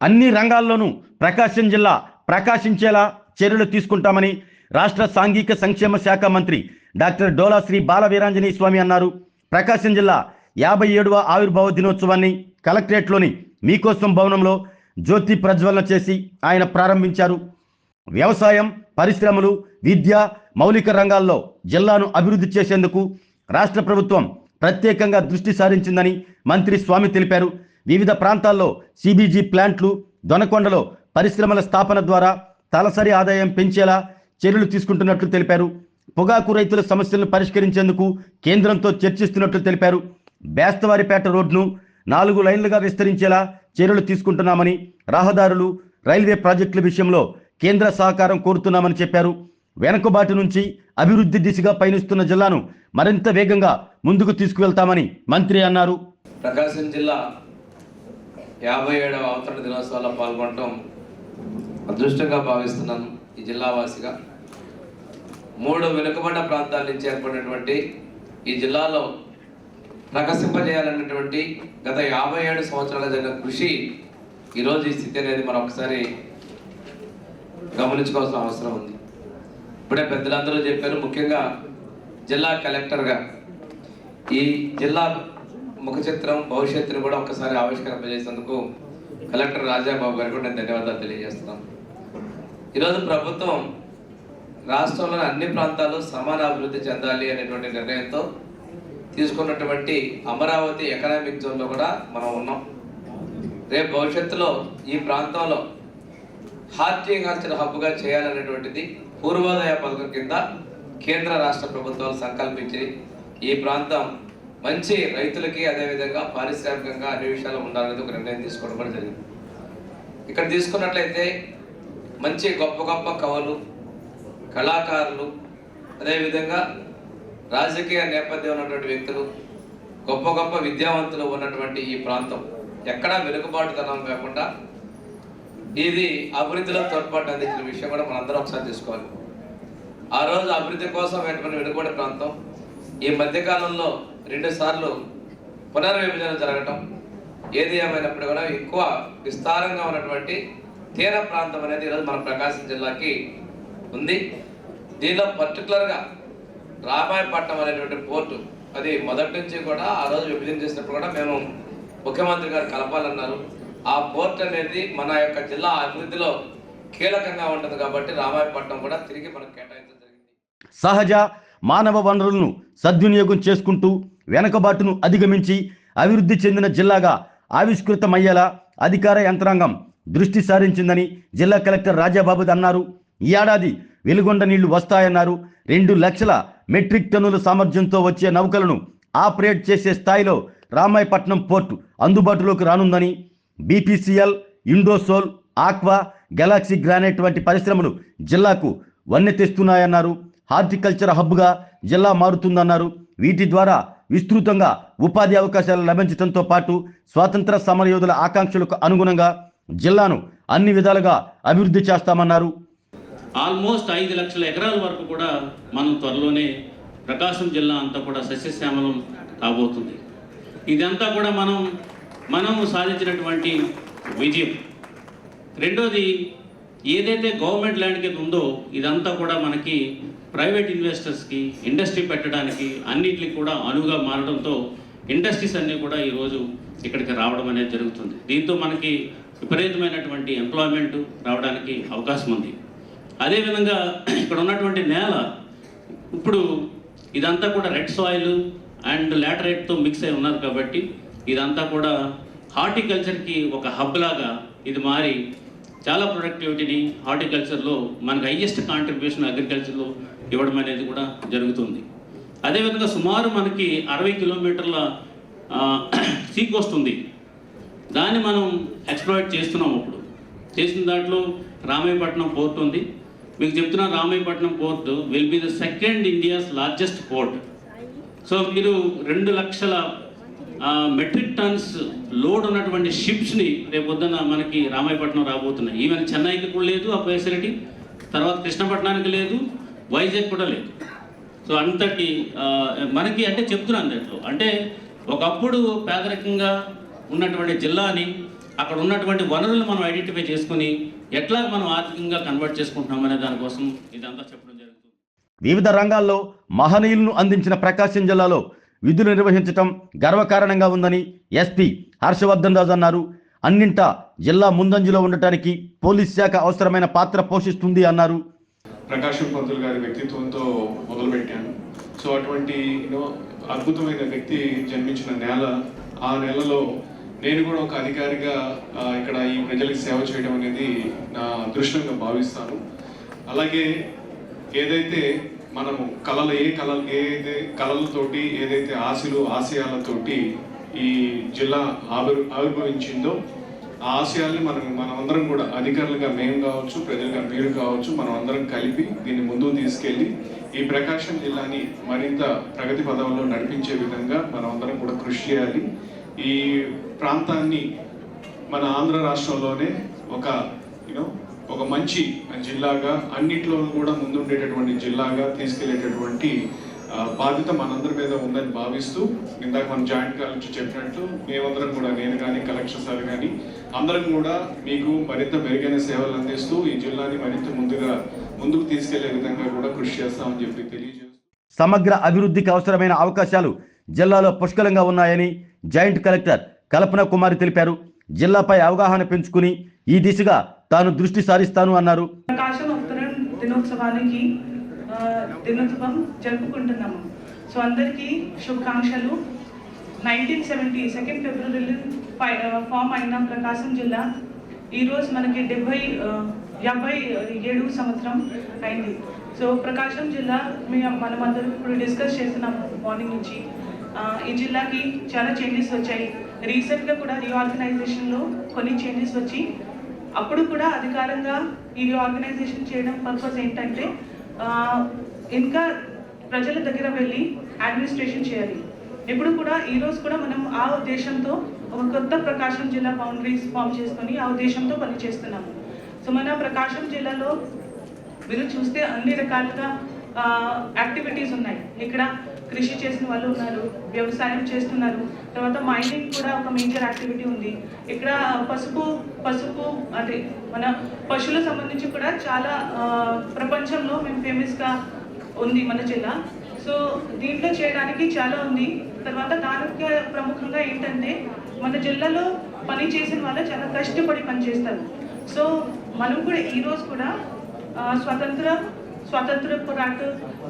అన్ని రంగాల్లోనూ ప్రకాశం జిల్లా ప్రకాశించేలా చర్యలు తీసుకుంటామని రాష్ట్ర సాంఘిక సంక్షేమ శాఖ మంత్రి డాక్టర్ డోలా శ్రీ బాల వీరాంజనేయ స్వామి అన్నారు. ప్రకాశం జిల్లా 57వ ఆవిర్భావ దినోత్సవాన్ని కలెక్టరేట్లోని మీకోసం భవనంలో జ్యోతి ప్రజ్వలన చేసి ఆయన ప్రారంభించారు. వ్యవసాయం, పరిశ్రమలు, విద్య, మౌలిక రంగాల్లో జిల్లాను అభివృద్ధి చేసేందుకు రాష్ట్ర ప్రభుత్వం ప్రత్యేకంగా దృష్టి సారించిందని మంత్రి స్వామి తెలిపారు. వివిధ ప్రాంతాల్లో సిబిజీ ప్లాంట్లు, దొనకొండలో పరిశ్రమల స్థాపన ద్వారా తలసరి ఆదాయం పెంచేలా చర్యలు తీసుకుంటున్నట్లు తెలిపారు. పొగాకు రైతుల సమస్యలను పరిష్కరించేందుకు కేంద్రంతో చర్చిస్తున్నట్లు తెలిపారు. బేస్తవారిపేట రోడ్ను 4 లైన్లుగా విస్తరించేలా చర్యలు తీసుకుంటున్నామని, రహదారులు, రైల్వే ప్రాజెక్టుల విషయంలో కేంద్ర సహకారం కోరుతున్నామని చెప్పారు. వెనుకబాటు నుంచి అభివృద్ధి దిశగా పయనిస్తున్న జిల్లాను మరింత వేగంగా ముందుకు తీసుకువెళ్తామని మంత్రి అన్నారు. ప్రకాశం జిల్లా 57వ అవతరణ దినోత్సవాల్లో పాల్గొనడం అదృష్టంగా భావిస్తున్నాను. ఈ జిల్లా వాసిగా 3 వెనుకబడ్డ ప్రాంతాల నుంచి ఏర్పడినటువంటి ఈ జిల్లాలో ప్రకాశింపజేయాలన్నటువంటి గత 57 సంవత్సరాల జరిగిన కృషి ఈరోజు ఈ స్థితి అనేది మనం ఒకసారి గమనించుకోవాల్సిన అవసరం ఉంది. ఇప్పుడే పెద్దలందరూ చెప్పారు, ముఖ్యంగా జిల్లా కలెక్టర్గా ఈ జిల్లా ముఖ చిత్రం, భవిష్యత్తును కూడా ఒకసారి ఆవిష్కరింపజేసేందుకు కలెక్టర్ రాజాబాబు గారికి కూడా నేను ధన్యవాదాలు తెలియజేస్తున్నాను. ఈరోజు ప్రభుత్వం రాష్ట్రంలోని అన్ని ప్రాంతాలు సమాన అభివృద్ధి చెందాలి అనేటువంటి నిర్ణయంతో తీసుకున్నటువంటి అమరావతి ఎకనామిక్ జోన్లో కూడా మనం ఉన్నాం. రేపు భవిష్యత్తులో ఈ ప్రాంతంలో హార్టికల్చర్ హబ్గా చేయాలనేటువంటిది పూర్వోదయ పథకం కింద కేంద్ర రాష్ట్ర ప్రభుత్వాలు సంకల్పించి ఈ ప్రాంతం మంచి రైతులకి, అదేవిధంగా పారిశ్రామికంగా అన్ని విషయాలు ఉండాలనేది ఒక నిర్ణయం తీసుకోవడం కూడా జరిగింది. ఇక్కడ తీసుకున్నట్లయితే మంచి గొప్ప గొప్ప కవులు, కళాకారులు, అదేవిధంగా రాజకీయ నేపథ్యం ఉన్నటువంటి వ్యక్తులు, గొప్ప గొప్ప విద్యావంతులు ఉన్నటువంటి ఈ ప్రాంతం ఎక్కడా వెనుకబాటుతనం కాకుండా ఇది అభివృద్ధిలో తోడ్పాటు అందించిన విషయం కూడా మనందరం ఒకసారి తీసుకోవాలి. ఆ రోజు అభివృద్ధి కోసం వెనుకబడే ప్రాంతం ఈ మధ్యకాలంలో 2 సార్లు పునర్విభజన జరగటం, ఏది ఏమైనప్పుడు కూడా ఎక్కువ విస్తారంగా ఉన్నటువంటి తీర ప్రాంతం అనేది ఈరోజు మన ప్రకాశం జిల్లాకి ఉంది. దీనిలో పర్టికులర్గా రామాయపట్నం అనేటువంటి పోర్టు, అది మొదటి నుంచి కూడా ఆ రోజు విభజన చేసినప్పుడు కూడా మేము ముఖ్యమంత్రి గారు కలపాలన్నారు. ఆ పోర్ట్ అనేది మన యొక్క జిల్లా అభివృద్ధిలో కీలకంగా ఉంటుంది కాబట్టి రామాయపట్నం కూడా తిరిగి మనకు కేటాయించడం జరిగింది. సహజ మానవ వనరులను సద్వినియోగం చేసుకుంటూ వెనకబాటును అధిగమించి అభివృద్ధి చెందిన జిల్లాగా ఆవిష్కృతమయ్యేలా అధికార యంత్రాంగం దృష్టి సారించిందని జిల్లా కలెక్టర్ రాజాబాబు అన్నారు. ఈ ఏడాది వెలుగొండ నీళ్లు వస్తాయన్నారు. 2 లక్షల మెట్రిక్ టన్నుల సామర్థ్యంతో వచ్చే నౌకలను ఆపరేట్ చేసే స్థాయిలో రామాయపట్నం పోర్టు అందుబాటులోకి రానుందని, BPCL, Indosol, aqua, Galaxy Granite వంటి పరిశ్రమలు జిల్లాకు వన్నె తెస్తున్నాయన్నారు. హార్టికల్చర్ హబ్గా జిల్లా మారుతుందన్నారు. వీటి ద్వారా విస్తృతంగా ఉపాధి అవకాశాలు లభించడంతో పాటు స్వాతంత్ర సమరయోధుల ఆకాంక్షలకు అనుగుణంగా జిల్లాను అన్ని విధాలుగా అభివృద్ధి చేస్తామన్నారు. ఆల్మోస్ట్ 5 లక్షల ఎకరాల వరకు కూడా మనం త్వరలోనే ప్రకాశం జిల్లా అంతా కూడా సస్యశ్యామలం కాబోతుంది. ఇదంతా కూడా మనం సాధించినటువంటి విజయం. రెండోది, ఏదైతే గవర్నమెంట్ ల్యాండ్ కింద ఉందో ఇదంతా కూడా మనకి ప్రైవేట్ ఇన్వెస్టర్స్కి ఇండస్ట్రీ పెట్టడానికి అన్నింటికి కూడా అనువుగా మారడంతో ఇండస్ట్రీస్ అన్నీ కూడా ఈరోజు ఇక్కడికి రావడం అనేది జరుగుతుంది. దీంతో మనకి విపరీతమైనటువంటి ఎంప్లాయ్మెంట్ రావడానికి అవకాశం ఉంది. అదేవిధంగా ఇక్కడ ఉన్నటువంటి నేల ఇప్పుడు ఇదంతా కూడా రెడ్ సాయిల్ అండ్ లాటరైట్తో మిక్స్ అయి ఉన్నారు కాబట్టి ఇదంతా కూడా హార్టికల్చర్కి ఒక హబ్ లాగా ఇది మారి చాలా ప్రొడక్టివిటీని హార్టికల్చర్లో మనకు హైయెస్ట్ కాంట్రిబ్యూషన్ అగ్రికల్చర్లో ఇవ్వడం అనేది కూడా జరుగుతుంది. అదేవిధంగా సుమారు మనకి 60 కిలోమీటర్ల సీ కోస్ట్ ఉంది. దాన్ని మనం ఎక్స్ప్లాయిట్ చేస్తున్నాం. ఇప్పుడు చేసిన దాంట్లో రామాయపట్నం పోర్ట్ ఉంది. మీకు చెప్తున్నా, Ramayapatnam port will be the second India's largest port. So మీరు 2 లక్షల మెట్రిక్ టన్స్ లోడ్ ఉన్నటువంటి షిప్స్ని రేపొద్దున మనకి రామాయపట్నం రాబోతున్నాయి. ఈవెన్ చెన్నైకి కూడా లేదు ఆ ఫెసిలిటీ, తర్వాత కృష్ణపట్నానికి లేదు, వైజాగ్ కూడా లేదు. సో అంతటి మనకి అంటే చెప్తున్నాను దాంట్లో అంటే ఒకప్పుడు పేదరికంగా ఉన్నటువంటి జిల్లాని అక్కడ ఉన్నటువంటి వనరులను మనం ఐడెంటిఫై చేసుకుని ఎట్లా మనం ఆర్థికంగా కన్వర్ట్ చేసుకుంటున్నాం అనే దానికోసం ఇదంతా చెప్పడం జరుగుతుంది. వివిధ రంగాల్లో మహనీయులను అందించిన ప్రకాశం జిల్లాలో విధులు నిర్వహించటం గర్వకారణంగా ఉందని ఎస్పీ హర్షవర్ధన్ రాజు అన్నారు. అన్నింటా జిల్లా ముందంజలో ఉండటానికి పోలీస్ శాఖ అవసరమైన పాత్ర పోషిస్తుంది అన్నారు. ప్రకాశం పంతులు గారి వ్యక్తిత్వంతో మొదలుపెట్టాను. సో అటువంటి అద్భుతమైన వ్యక్తి జన్మించిన నేల, ఆ నెలలో నేను కూడా ఒక అధికారిగా ఇక్కడ ఈ ప్రజలకు సేవ చేయడం అనేది నా అదృష్టంగా భావిస్తాను. అలాగే ఏదైతే మనము ఏదైతే కళలతోటి, ఏదైతే ఆశయాలతోటి ఈ జిల్లా ఆవిర్భవించిందో ఆ ఆశయాల్ని మనమందరం కూడా అధికారులుగా మేము కావచ్చు, ప్రజలుగా మీరు కావచ్చు, మనం అందరం కలిపి దీన్ని ముందుకు తీసుకెళ్ళి ఈ ప్రకాశం జిల్లాని మరింత ప్రగతి పదంలో నడిపించే విధంగా మనం అందరం కూడా కృషి చేయాలి. ఈ ప్రాంతాన్ని మన ఆంధ్ర రాష్ట్రంలోనే ఒక మంచి జిల్లాగా, అన్నిట్లో కూడా ముందుండేటటువంటి జిల్లాగా తీసుకెళ్లేటటువంటి బాధ్యత మనందరి మీద ఉందని భావిస్తూ, ఇందాక మనం జాయింట్ కలెక్టర్ చెప్పినట్లు మేమందరం కూడా, నేను కానీ కలెక్టర్ సార్ కానీ అందరం కూడా మీకు మరింత మెరుగైన సేవలు అందిస్తూ ఈ జిల్లాని మరింత ముందుకు తీసుకెళ్లే విధంగా కూడా కృషి చేస్తామని చెప్పి తెలియజేస్తూ, సమగ్ర అభివృద్ధికి అవసరమైన అవకాశాలు జిల్లాలో పుష్కలంగా ఉన్నాయని జాయింట్ కలెక్టర్ కల్పన కుమారి తెలిపారు. జిల్లాపై అవగాహన పెంచుకుని ఈ దిశగా తాను దృష్టి సారిస్తాను అన్నారు. ప్రకాశం అవతరణ దినోత్సవం జరుపుకుంటున్నాము. సో అందరికీ శుభాకాంక్షలు. 1970 2 ఫిబ్రవరిలో ఫామ్ అయిన ప్రకాశం జిల్లా ఈరోజు మనకి 57 సంవత్సరం అయింది. సో ప్రకాశం జిల్లా మనం అందరూ ఇప్పుడు డిస్కస్ చేస్తున్నాము మార్నింగ్ నుంచి. ఈ జిల్లాకి చాలా చేంజెస్ వచ్చాయి. రీసెంట్గా కూడా రీఆర్గనైజేషన్లో కొన్ని చేంజెస్ వచ్చి, అప్పుడు కూడా అధికారంగా ఈ రీఆర్గనైజేషన్ చేయడం పర్పస్ ఏంటంటే ఇంకా ప్రజల దగ్గర వెళ్ళి అడ్మినిస్ట్రేషన్ చేయాలి. ఇప్పుడు కూడా ఈరోజు కూడా మనం ఆ ఉద్దేశంతో ఒక కొత్త ప్రకాశం జిల్లా బౌండరీస్ ఫామ్ చేసుకొని ఆ ఉద్దేశంతో పనిచేస్తున్నాము. సో మన ప్రకాశం జిల్లాలో మీరు చూస్తే అన్ని రకాలుగా యాక్టివిటీస్ ఉన్నాయి. ఇక్కడ కృషి చేసిన వాళ్ళు ఉన్నారు, వ్యవసాయం చేస్తున్నారు, తర్వాత మైనింగ్ కూడా ఒక మేజర్ యాక్టివిటీ ఉంది. ఇక్కడ పసుపు అంటే మన పశువులకు సంబంధించి కూడా చాలా ప్రపంచంలో మేము ఫేమస్గా ఉంది మన జిల్లా. సో దీంట్లో చేయడానికి చాలా ఉంది. తర్వాత దానికి ప్రముఖంగా ఏంటంటే మన జిల్లాలో పని చేసిన వాళ్ళు చాలా కష్టపడి పనిచేస్తారు. సో మనం కూడా ఈరోజు కూడా స్వాతంత్ర పోరాట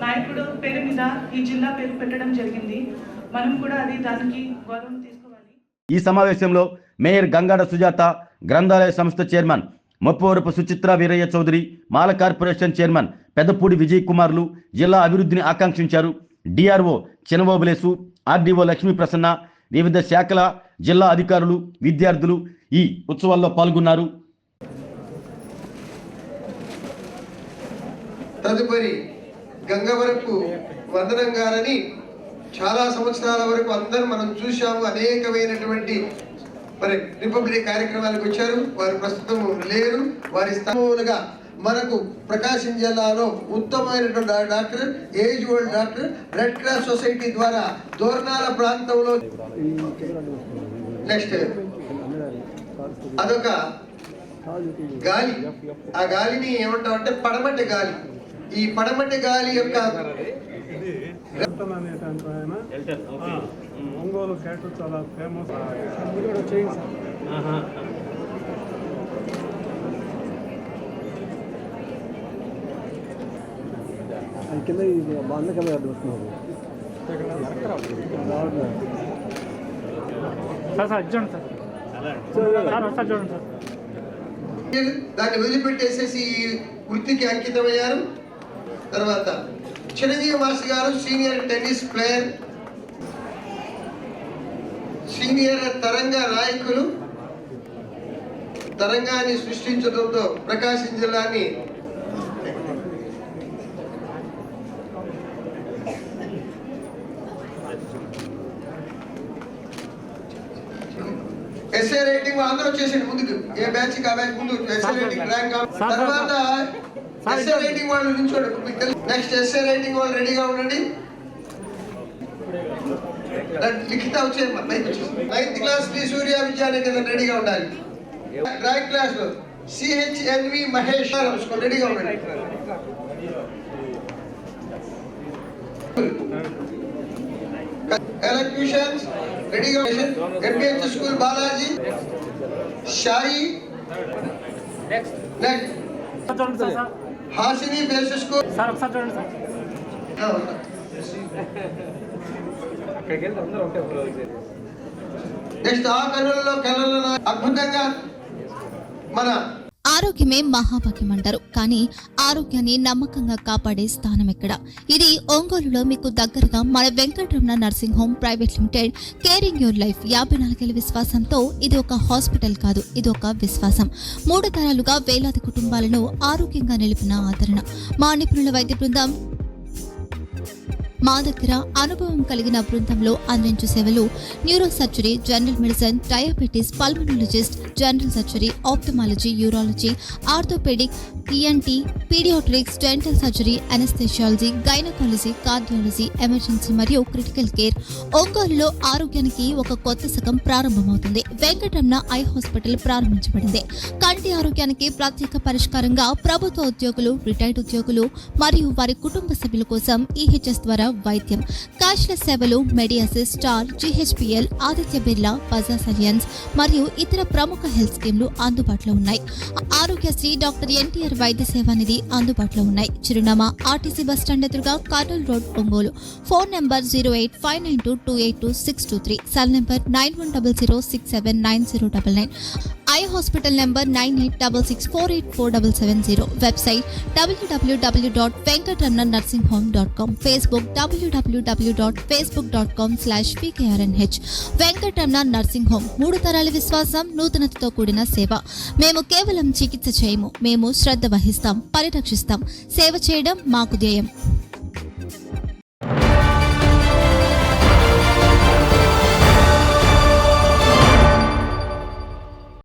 నాయకుడు పేరు మీద ఈ జిల్లా పేరు పెట్టడం జరిగింది. మనం కూడా దానికి గౌరవం తీసుకోవాలి. ఈ సమావేశంలో మేయర్ గంగాడ సుజాత, గ్రంథాలయ సంస్థ చైర్మన్ మొప్పవరపు సుచిత్ర వీరయ్య చౌదరి, మాల కార్పొరేషన్ చైర్మన్ పెద్దపూడి విజయ్ కుమార్లు జిల్లా అభివృద్ధిని ఆకాంక్షించారు. డిఆర్ఓ చినవోబులేసు, ఆర్డీఓ లక్ష్మీ ప్రసన్న, వివిధ శాఖల జిల్లా అధికారులు, విద్యార్థులు ఈ ఉత్సవాల్లో పాల్గొన్నారు. తదుపరి గంగవరపు వందనం గారని చాలా సంవత్సరాల వరకు అందరూ మనం చూశాము. అనేకమైనటువంటి రిపబ్లిక్ కార్యక్రమాలకు వచ్చారు. వారు ప్రస్తుతం లేరు. వారి స్థానంగా మనకు ప్రకాశం జిల్లాలో ఉత్తమమైనటువంటి doctor, age old doctor, red cross society ద్వారా దోర్నాల ప్రాంతంలో నెక్స్ట్ అదొక గాలి. ఆ గాలిని ఏమంటామంటే పడమటి గాలి. ఈ పడమటి గాలి యొక్క ఒంగోలు క్యాట్ చాలా ఫేమస్. కింద బాగా కింద వస్తున్నారు సార్. చూడండి సార్ చూడండి సార్. దాన్ని వదిలిపెట్టేసేసి వృత్తికి అంకితమయ్యారు. తర్వాత చిరంజీవి మాస్టర్ గారు సీనియర్ టెన్నిస్ ప్లేయర్, సీనియర్ తరంగ నాయకులు. తరంగాన్ని సృష్టించడంతో ప్రకాశం జిల్లాని ఎస్ఏ రేటింగ్ అందరూ వచ్చేసాడు ముందుకు. ఏ బ్యాచ్ కా బ్యాచ్ ముందు ఎస్ఏ రేటింగ్ ర్యాంక్. తర్వాత ఎస్ఏ రేటింగ్ వాళ్ళు నిల్చోండి. నెక్స్ట్ ఎస్ఏ రేటింగ్ వాళ్ళు రెడీగా ఉండండి. లిఖిత వచ్చేది 9th క్లాస్ శ్రీ సూర్య విద్యానికేతన్ రెడీగా ఉండాలి. డ్రాయింగ్ క్లాస్ లో సిహెచ్ఎన్వి మహేష్ రెడీగా ఉండండి. ఎలక్ట్రీషియన్స్ రెడీగా ఎంపీహెచ్ స్కూల్ బాలాజీ షాయి నెక్స్ట్ చూడండి sir. Hasini basic school sir ఒకసారి చూడండి సార్. నెక్స్ట్ ఆ కనులలో కళలను అద్భుతంగా మన ఆరోగ్యమే మహాభాగ్యం అంటారు, కానీ ఆరోగ్యాన్ని నమ్మకంగా కాపాడే స్థానం ఎక్కడ? ఇది ఒంగోలులో మీకు దగ్గరగా మన Venkataramana nursing home private limited. Caring your life 54 విశ్వాసంతో ఇది ఒక హాస్పిటల్ కాదు, ఇది ఒక విశ్వాసం. 3 తరాలుగా వేలాది కుటుంబాలను ఆరోగ్యంగా నిలిపిన ఆదరణ. మా నిపుణుల వైద్య బృందం మా దగ్గర అనుభవం కలిగిన బృందంలో అందించే సేవలు neuro surgery, general medicine, diabetes, pulmonologist, general surgery, ophthalmology, urology, orthopaedic, ENT, paediatrics, dental surgery, anaesthesiology, gynaecology, cardiology, emergency మరియు క్రిటికల్ కేర్. ఒంగోలులో ఆరోగ్యానికి ఒక కొత్త శకం ప్రారంభమవుతుంది. వెంకటరమణ ఐ హాస్పిటల్ ప్రారంభించబడింది. కంటి ఆరోగ్యానికి ప్రత్యేక పరిష్కారంగా ప్రభుత్వ ఉద్యోగులు, రిటైర్డ్ ఉద్యోగులు మరియు వారి కుటుంబ సభ్యుల కోసం EHS ద్వారా వైద్యం, క్యాష్లెస్ సేవలు, Mediassist, Star, GHPL, Aditya Birla, Bajaj Allianz మరియు ఇతర ప్రముఖ హెల్త్ స్కీమ్లు అందుబాటులో ఉన్నాయి. ఆరోగ్యశ్రీ, డాక్టర్ NTR వైద్య సేవా నిధి అందుబాటులో ఉన్నాయి. చిరునామా RTC బస్ స్టాండ్ ఎదురుగా, Kurnool road, Ongole. Phone number 08592282623, cell number 9100679099, eye hospital number 9866484770, website www.venkatramanarsinghome.com, Facebook www.facebook.com/VKRNH. Venkataramana nursing home, 3 తరాల విశ్వాసం, నూతనతతో కూడిన సేవ. మేము కేవలం చికిత్స చేయము, మేము శ్రద్ధ వహిస్తాం, పరిరక్షిస్తాం. సేవ చేయడం మాకు ధ్యేయం.